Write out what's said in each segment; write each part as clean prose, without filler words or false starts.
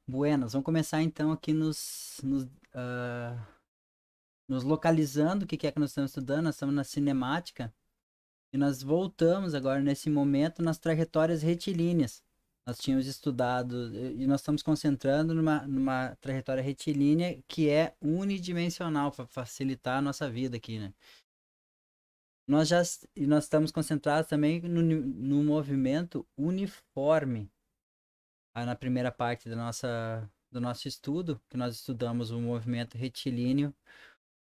Buenas, vamos começar então aqui nos localizando o que é que nós estamos estudando. Nós estamos na cinemática e nós voltamos agora nesse momento nas trajetórias retilíneas. Nós tínhamos estudado e nós estamos concentrando numa trajetória retilínea que é unidimensional para facilitar a nossa vida aqui, né? Nós estamos concentrados também no movimento uniforme na primeira parte do nosso estudo, que nós estudamos o movimento retilíneo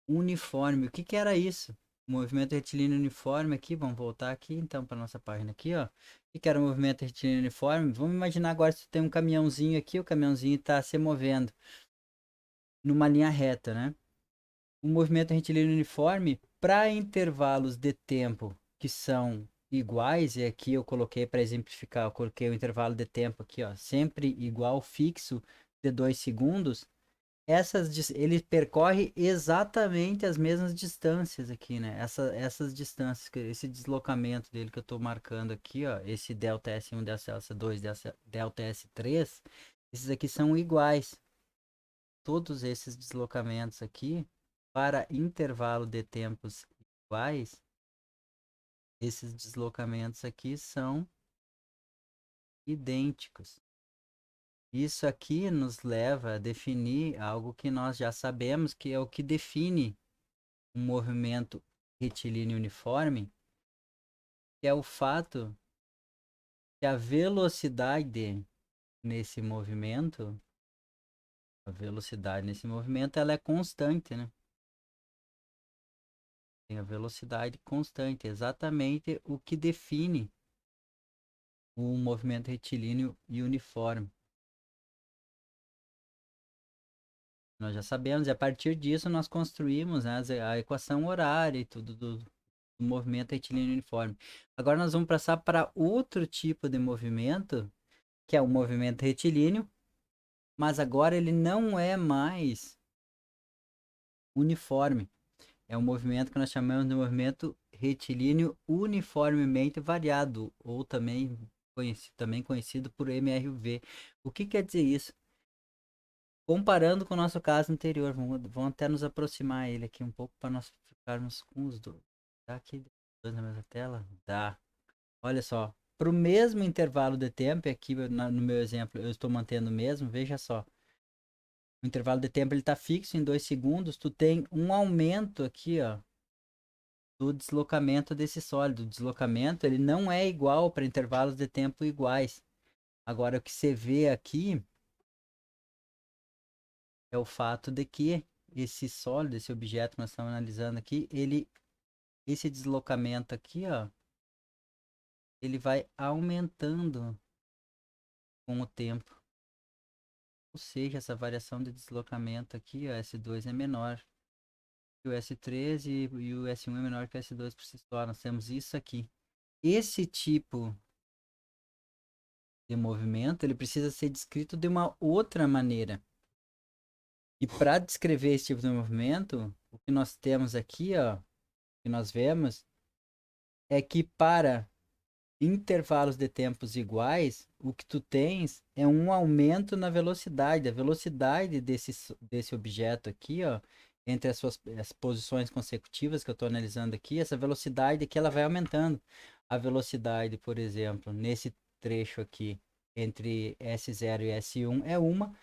uniforme. O que que era isso? O movimento retilíneo uniforme aqui, vamos voltar aqui então para nossa página aqui, ó. O que que era o movimento retilíneo uniforme? Vamos imaginar agora se tem um caminhãozinho aqui, o caminhãozinho está se movendo numa linha reta, né? O movimento retilíneo uniforme para intervalos de tempo que são iguais, e aqui eu coloquei para exemplificar, eu coloquei o intervalo de tempo aqui, ó, sempre igual, fixo, de 2 segundos. Ele percorre exatamente as mesmas distâncias aqui, né? Essas distâncias, esse deslocamento dele que eu estou marcando aqui, ó, esse delta S1, delta S2, delta S3, esses aqui são iguais. Todos esses deslocamentos aqui, para intervalo de tempos iguais, esses deslocamentos aqui são idênticos. Isso aqui nos leva a definir algo que nós já sabemos, que é o que define um movimento retilíneo uniforme, que é o fato que a velocidade nesse movimento, ela é constante, né? Tem a velocidade constante, exatamente o que define o movimento retilíneo e uniforme. Nós já sabemos, e a partir disso nós construímos, né, a equação horária e tudo do movimento retilíneo uniforme. Agora nós vamos passar para outro tipo de movimento, que é o movimento retilíneo, mas agora ele não é mais uniforme. É um movimento que nós chamamos de movimento retilíneo uniformemente variado, ou também conhecido por MRV. O que quer dizer isso? Comparando com o nosso caso anterior, vamos até nos aproximar ele aqui um pouco para nós ficarmos com os dois. Tá aqui dois na mesma tela? Dá. Olha só, para o mesmo intervalo de tempo, e aqui no meu exemplo eu estou mantendo o mesmo, veja só. O intervalo de tempo ele está fixo em 2 segundos, tu tem um aumento aqui, ó, do deslocamento desse sólido. O deslocamento ele não é igual para intervalos de tempo iguais. Agora o que você vê aqui é o fato de que esse sólido, esse objeto que nós estamos analisando aqui, esse deslocamento aqui, ó, ele vai aumentando com o tempo. Ou seja, essa variação de deslocamento aqui, ó, S2 é menor que o S3 e o S1 é menor que o S2 por si só. Nós temos isso aqui. Esse tipo de movimento, ele precisa ser descrito de uma outra maneira. E para descrever esse tipo de movimento, o que nós temos aqui, ó, que nós vemos, é que para intervalos de tempos iguais, o que tu tens é um aumento na velocidade. A velocidade desse objeto aqui, ó, entre as posições consecutivas que eu estou analisando aqui, essa velocidade aqui ela vai aumentando. A velocidade, por exemplo, nesse trecho aqui, entre S0 e S1 é uma.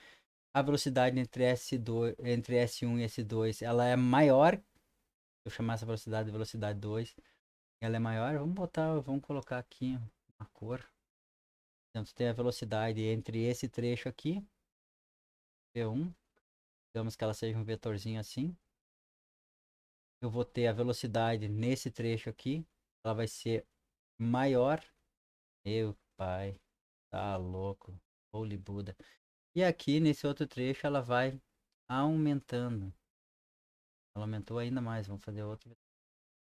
A velocidade entre S1 e S2, ela é maior. Eu chamar essa velocidade de velocidade 2, ela é maior. Vamos colocar aqui uma cor. Então, tu tem a velocidade entre esse trecho aqui, V1, digamos que ela seja um vetorzinho assim. Eu vou ter a velocidade nesse trecho aqui, ela vai ser maior. Meu pai, tá louco, holy Buda. E aqui nesse outro trecho ela vai aumentando. Ela aumentou ainda mais, vamos fazer outro.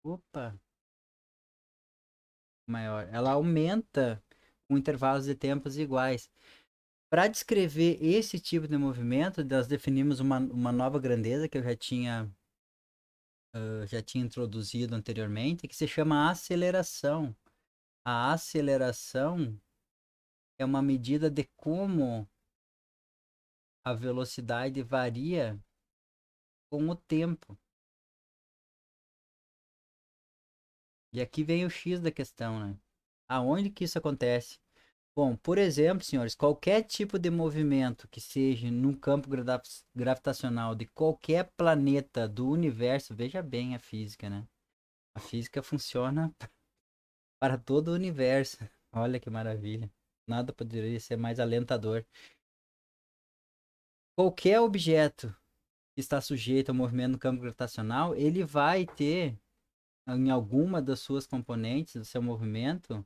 Opa, maior. Ela aumenta com intervalos de tempos iguais. Para descrever esse tipo de movimento, nós definimos uma nova grandeza que eu já tinha introduzido anteriormente, que se chama aceleração. A aceleração é uma medida de como a velocidade varia com o tempo. E aqui vem o X da questão, né? Aonde que isso acontece? Bom, por exemplo, senhores, qualquer tipo de movimento que seja num campo gravitacional de qualquer planeta do universo, veja bem a física, né? A física funciona para todo o universo. Olha que maravilha. Nada poderia ser mais alentador. Qualquer objeto que está sujeito ao movimento no campo gravitacional, ele vai ter, em alguma das suas componentes do seu movimento,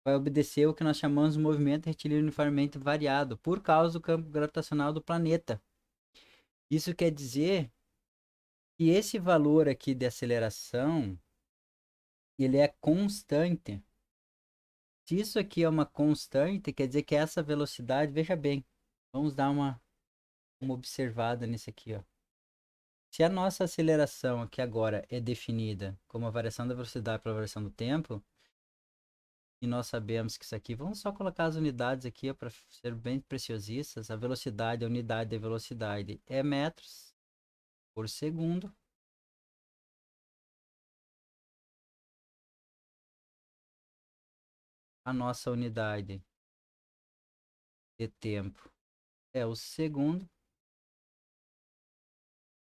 vai obedecer o que nós chamamos de movimento retilíneo uniformemente variado, por causa do campo gravitacional do planeta. Isso quer dizer que esse valor aqui de aceleração, ele é constante. Se isso aqui é uma constante, quer dizer que essa velocidade, veja bem, vamos dar uma observada nisso aqui, ó. Se a nossa aceleração aqui agora é definida como a variação da velocidade pela variação do tempo, e nós sabemos que isso aqui, vamos só colocar as unidades aqui para ser bem preciosistas, a velocidade, a unidade de velocidade é metros por segundo. A nossa unidade de tempo é o segundo.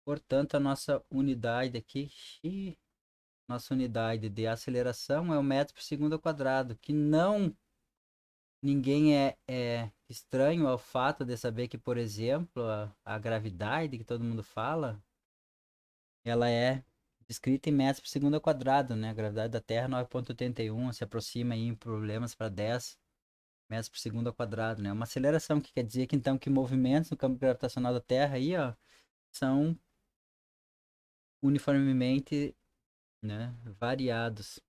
Portanto, a nossa unidade aqui, nossa unidade de aceleração é o metro por segundo ao quadrado, que não ninguém é estranho ao fato de saber que, por exemplo, a gravidade que todo mundo fala, ela é descrita em metros por segundo ao quadrado, né? A gravidade da Terra 9,81, se aproxima aí em problemas para 10 metros por segundo ao quadrado, né? Uma aceleração que quer dizer que então que movimentos no campo gravitacional da Terra aí, ó, são uniformemente, né, variados.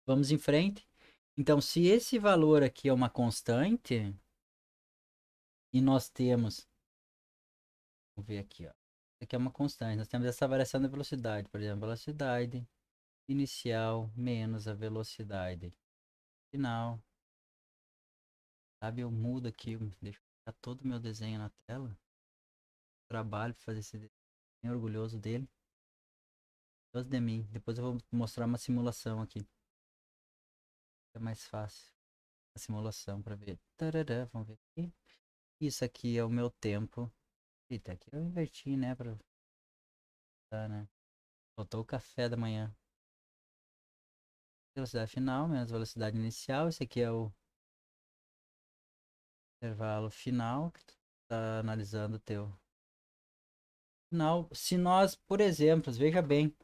Vamos em frente. Então, se esse valor aqui é uma constante e nós temos, vamos ver aqui, ó. Aqui é uma constante. Nós temos essa variação da velocidade, por exemplo, velocidade inicial menos a velocidade final. Sabe, eu mudo aqui, deixo todo o meu desenho na tela. Trabalho para fazer esse desenho, bem orgulhoso dele. Orgulhoso de mim. Depois eu vou mostrar uma simulação aqui. É mais fácil. A simulação para ver. Tarará, vamos ver aqui. Isso aqui é o meu tempo. Eita, aqui eu inverti, né? Pra... Tá, né? Faltou o café da manhã. Velocidade final menos velocidade inicial. Esse aqui é o intervalo final que tu tá analisando o teu final. Se nós, por exemplo, veja bem,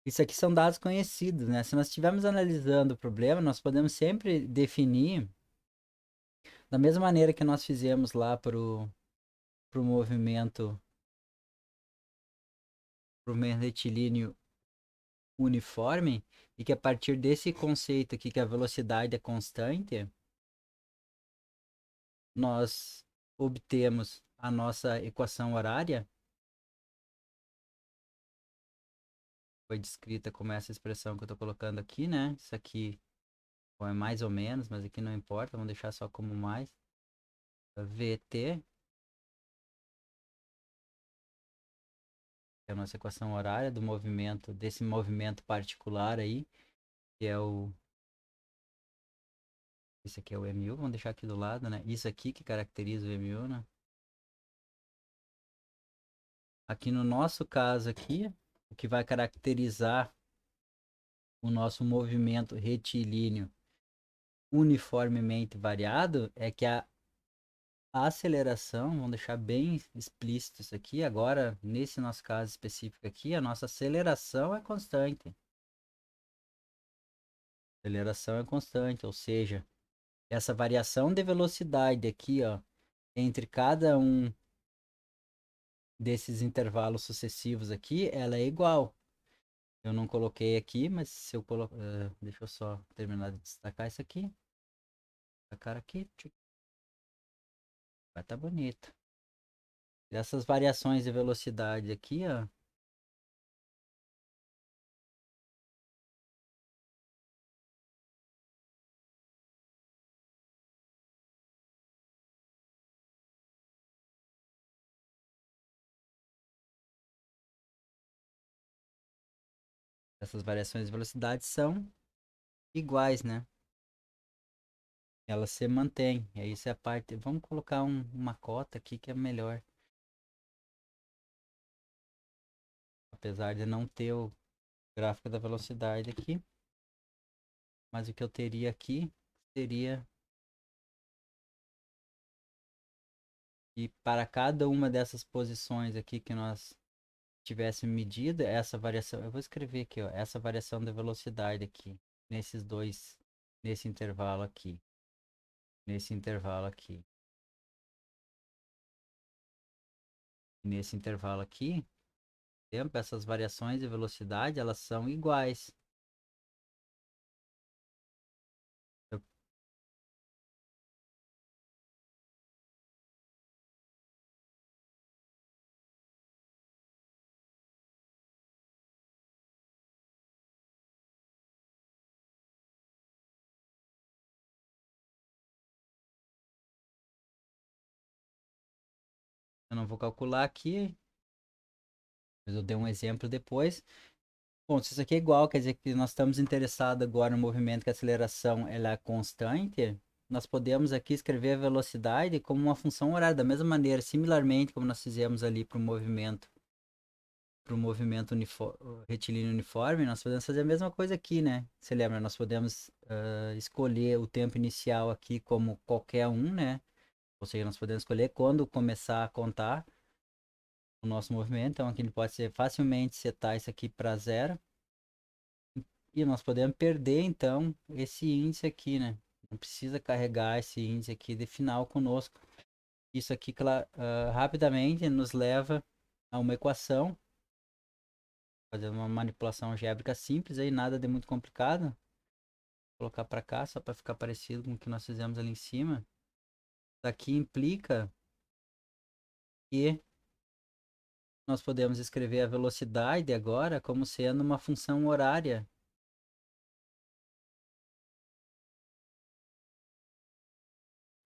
isso aqui são dados conhecidos, né? Se nós estivermos analisando o problema, nós podemos sempre definir, da mesma maneira que nós fizemos lá pro movimento retilíneo uniforme, e que a partir desse conceito aqui, que a velocidade é constante, nós obtemos a nossa equação horária, foi descrita como essa expressão que eu estou colocando aqui, né? Isso aqui bom, é mais ou menos, mas aqui não importa, vamos deixar só como mais. VT, que é a nossa equação horária do movimento, desse movimento particular aí, que é o... Esse aqui é o MU, vamos deixar aqui do lado, né? Isso aqui que caracteriza o MU, né? Aqui no nosso caso aqui, o que vai caracterizar o nosso movimento retilíneo uniformemente variado é que a aceleração, vamos deixar bem explícito isso aqui, agora, nesse nosso caso específico aqui, a nossa aceleração é constante. Aceleração é constante, ou seja, essa variação de velocidade aqui, ó, entre cada um desses intervalos sucessivos aqui, ela é igual. Eu não coloquei aqui, mas se eu colocar, deixa eu só terminar de destacar isso aqui. Destacar aqui, vai estar bonito. Essas variações de velocidade aqui, ó, essas variações de velocidade são iguais, né? Elas se mantêm. E aí isso é a parte. Vamos colocar uma cota aqui que é melhor. Apesar de não ter o gráfico da velocidade aqui. Mas o que eu teria aqui seria que para cada uma dessas posições aqui que nós tivesse medida, essa variação. Eu vou escrever aqui, ó. Essa variação da velocidade aqui. Nesses dois. Nesse intervalo aqui. Nesse intervalo aqui. Nesse intervalo aqui. Tempo, essas variações de velocidade, elas são iguais. Eu eu não vou calcular aqui, mas eu dei um exemplo depois. Bom, se isso aqui é igual, quer dizer que nós estamos interessados agora no movimento que a aceleração ela é constante, nós podemos aqui escrever a velocidade como uma função horária, da mesma maneira, similarmente como nós fizemos ali para o movimento retilíneo uniforme, nós podemos fazer a mesma coisa aqui, né? Você lembra, nós podemos escolher o tempo inicial aqui como qualquer um, né? Ou seja, nós podemos escolher quando começar a contar o nosso movimento. Então aqui ele pode ser facilmente setar isso aqui para zero. E nós podemos perder então esse índice aqui, né? Não precisa carregar esse índice aqui de final conosco. Isso aqui rapidamente nos leva a uma equação, fazendo uma manipulação algébrica simples aí, nada de muito complicado. Vou colocar para cá só para ficar parecido com o que nós fizemos ali em cima. Isso aqui implica que nós podemos escrever a velocidade agora como sendo uma função horária.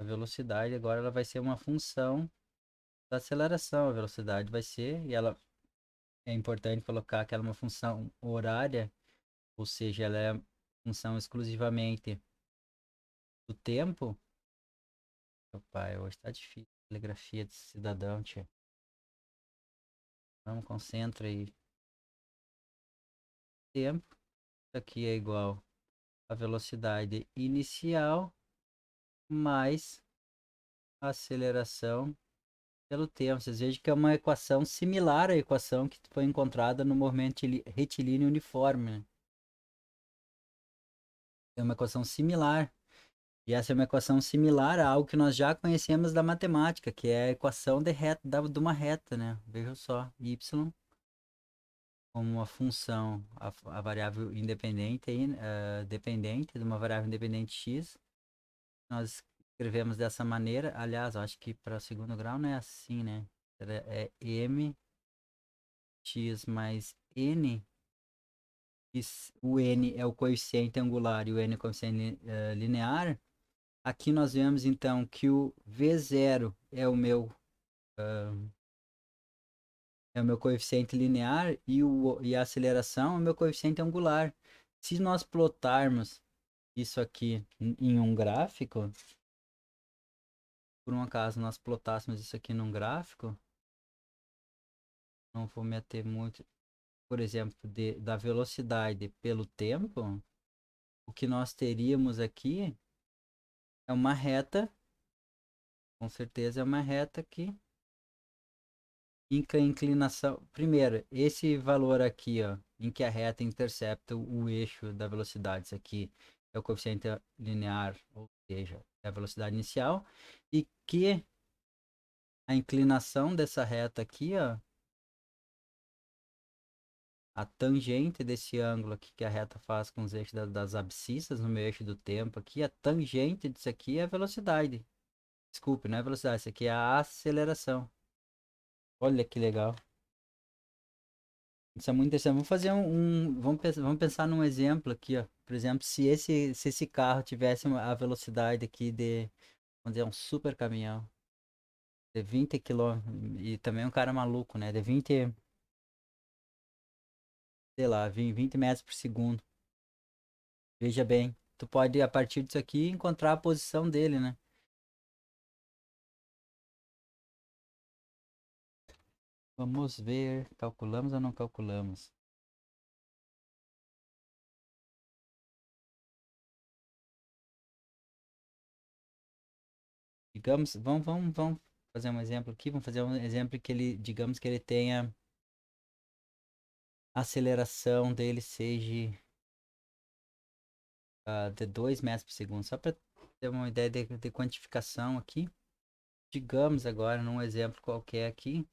A velocidade agora ela vai ser uma função da aceleração. A velocidade vai ser, e ela é importante colocar que ela é uma função horária, ou seja, ela é função exclusivamente do tempo. Meu pai, hoje tá difícil. Telegrafia de cidadão, tia. Vamos, concentra aí. Tempo. Isso aqui é igual a velocidade inicial mais a aceleração pelo tempo. Vocês vejam que é uma equação similar à equação que foi encontrada no movimento retilíneo uniforme, né? É uma equação similar. E essa é uma equação similar a algo que nós já conhecemos da matemática, que é a equação de uma reta, né? Veja só, y como uma função, a variável independente, aí, dependente de uma variável independente x. Nós escrevemos dessa maneira. Aliás, eu acho que para o segundo grau não é assim, né? É m x mais n. O n é o coeficiente angular e o n é o coeficiente linear. Aqui nós vemos então que o V0 é o meu coeficiente linear e a aceleração é o meu coeficiente angular. Se nós plotarmos isso aqui em um gráfico, por um acaso nós plotássemos isso aqui num gráfico, não vou meter muito, por exemplo, da velocidade pelo tempo, o que nós teríamos aqui é uma reta, com certeza é uma reta que inclinação. Primeiro, esse valor aqui, ó, em que a reta intercepta o eixo da velocidade, isso aqui é o coeficiente linear, ou seja, é a velocidade inicial, e que a inclinação dessa reta aqui, ó, a tangente desse ângulo aqui que a reta faz com os eixos das abscissas no meu eixo do tempo aqui, a tangente disso aqui é a velocidade. Desculpe, não é a velocidade, isso aqui é a aceleração. Olha que legal. Isso é muito interessante. Vamos fazer vamos pensar num exemplo aqui, ó. Por exemplo, se esse carro tivesse a velocidade aqui vamos dizer, um super caminhão de 20 quilômetros, e também um cara maluco, né? De 20 sei lá, 20 metros por segundo. Veja bem, tu pode, a partir disso aqui, encontrar a posição dele, né? Vamos ver, calculamos ou não calculamos? Digamos, vamos fazer um exemplo aqui, vamos fazer um exemplo que ele, digamos que ele tenha a aceleração dele seja de 2 metros por segundo, só para ter uma ideia de quantificação aqui. Digamos agora, num exemplo qualquer aqui,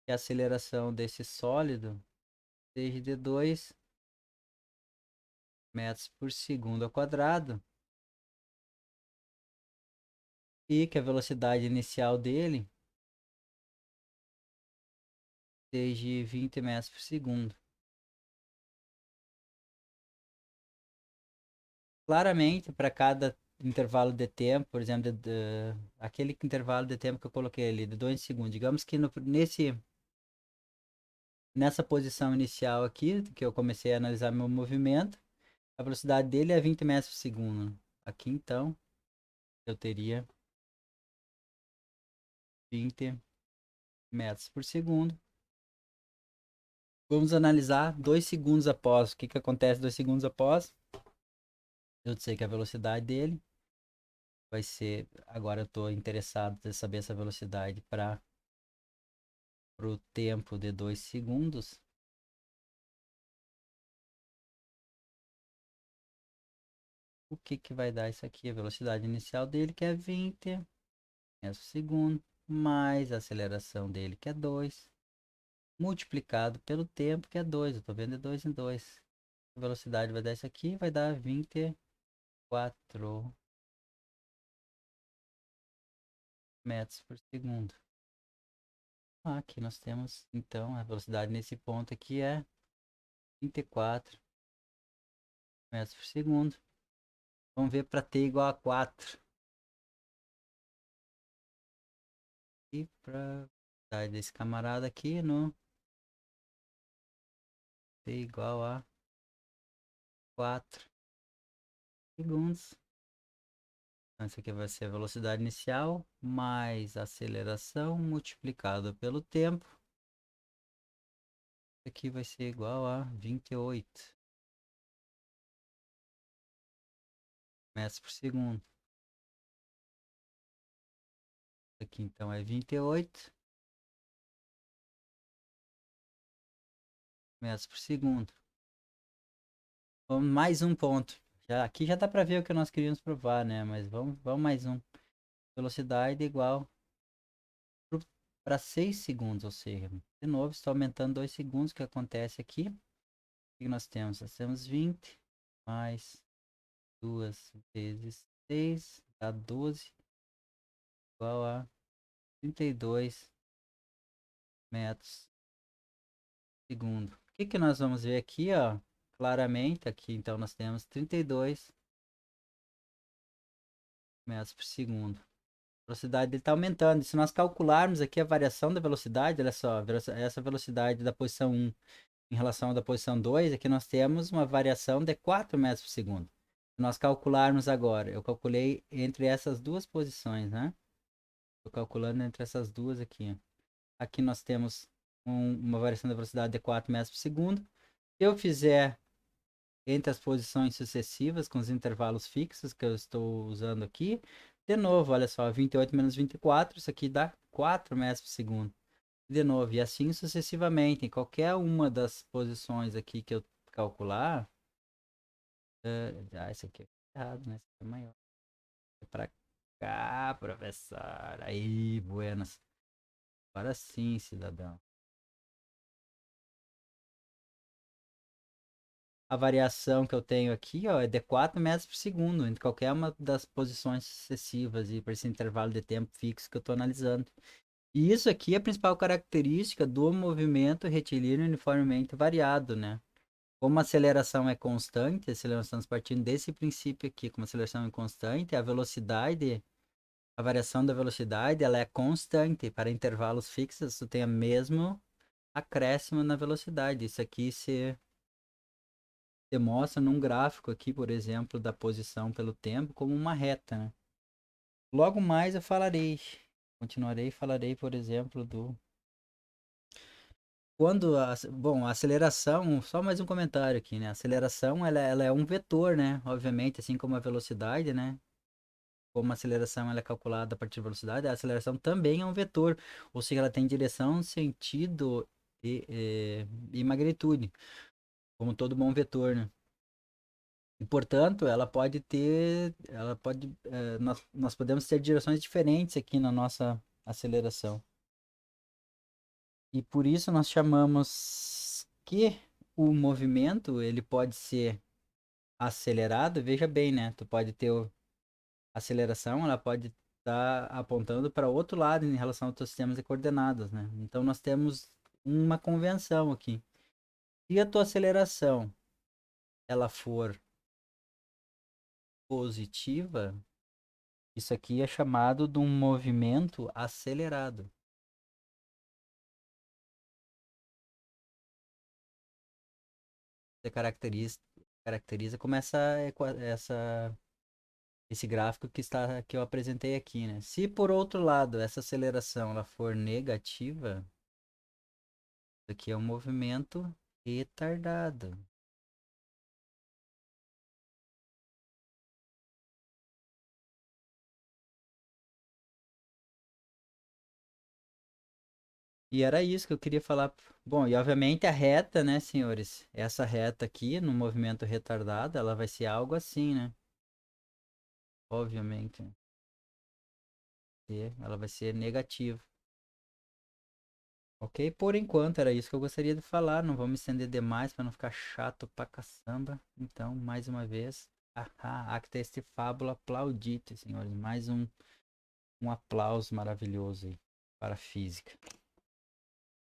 que a aceleração desse sólido seja de 2 metros por segundo ao quadrado e que a velocidade inicial dele seja 20 metros por segundo. Claramente, para cada intervalo de tempo, por exemplo, aquele intervalo de tempo que eu coloquei ali, de 2 segundos, digamos que nessa posição inicial aqui, que eu comecei a analisar meu movimento, a velocidade dele é 20 metros por segundo. Aqui, então, eu teria 20 metros por segundo. Vamos analisar 2 segundos após. O que, que acontece 2 segundos após? Eu sei que a velocidade dele vai ser. Agora eu estou interessado em saber essa velocidade para o tempo de 2 segundos. O que, que vai dar isso aqui? A velocidade inicial dele, que é 20 metros por segundo, mais a aceleração dele, que é 2, multiplicado pelo tempo, que é 2. Eu estou vendo de 2 em 2. A velocidade vai dar isso aqui, vai dar 24 metros por segundo. Aqui nós temos, então, a velocidade nesse ponto aqui é 24 metros por segundo. Vamos ver para t igual a 4. E para a desse camarada aqui no t igual a 4 segundos. Então, isso aqui vai ser a velocidade inicial mais a aceleração multiplicado pelo tempo. Isso aqui vai ser igual a 28 metros por segundo. Isso aqui então é 28 metros por segundo. Vamos mais um ponto. Aqui já dá para ver o que nós queríamos provar, né? Mas vamos mais um. Velocidade igual para 6 segundos, ou seja, de novo, estou aumentando 2 segundos, o que acontece aqui? O que nós temos? Nós temos 20 mais 2 vezes 6 dá 12, igual a 32 metros por segundo. O que que nós vamos ver aqui, ó? Claramente, aqui então nós temos 32 metros por segundo. A velocidade dele está aumentando. E se nós calcularmos aqui a variação da velocidade, olha só, essa velocidade da posição 1 em relação à da posição 2, aqui nós temos uma variação de 4 metros por segundo. Se nós calcularmos agora, eu calculei entre essas duas posições, né? Estou calculando entre essas duas aqui. Aqui nós temos uma variação da velocidade de 4 metros por segundo. Se eu fizer entre as posições sucessivas, com os intervalos fixos que eu estou usando aqui, de novo, olha só, 28 menos 24, isso aqui dá 4 metros por segundo. De novo, e assim sucessivamente, em qualquer uma das posições aqui que eu calcular, esse aqui é errado, né? Esse aqui é maior. É pra cá, professor. Aí, buenas. Agora sim, cidadão. A variação que eu tenho aqui, ó, é de 4 metros por segundo, em qualquer uma das posições sucessivas e para esse intervalo de tempo fixo que eu estou analisando. E isso aqui é a principal característica do movimento retilíneo uniformemente variado, né? Como a aceleração é constante, a aceleração partindo desse princípio aqui, como a aceleração é constante, a velocidade, a variação da velocidade, ela é constante. Para intervalos fixos, tu tem o mesmo acréscimo na velocidade. Isso aqui se demonstra num gráfico aqui, por exemplo, da posição pelo tempo como uma reta, né? Logo mais eu falarei, continuarei e falarei, por exemplo, do quando bom, a aceleração, só mais um comentário aqui, né? A aceleração, ela é um vetor, né? Obviamente, assim como a velocidade, né? Como a aceleração ela é calculada a partir da velocidade, a aceleração também é um vetor, ou seja, ela tem direção, sentido e magnitude, como todo bom vetor, né? E, portanto, nós podemos ter direções diferentes aqui na nossa aceleração. E por isso nós chamamos que o movimento, ele pode ser acelerado, veja bem, né? Tu pode ter aceleração, ela pode estar apontando para outro lado em relação aos teus sistemas de coordenadas, né? Então nós temos uma convenção aqui. Se a tua aceleração ela for positiva, isso aqui é chamado de um movimento acelerado. Você caracteriza como esse gráfico que eu apresentei aqui, né? Se por outro lado essa aceleração ela for negativa, isso aqui é um movimento retardado. E era isso que eu queria falar. Bom, e obviamente a reta, né, senhores? Essa reta aqui, no movimento retardado, ela vai ser algo assim, né? Obviamente. Ela vai ser negativa. Ok? Por enquanto era isso que eu gostaria de falar. Não vou me estender demais para não ficar chato pra caçamba. Então, mais uma vez, acta este fábula aplaudite, senhores. Mais um aplauso maravilhoso aí para a física.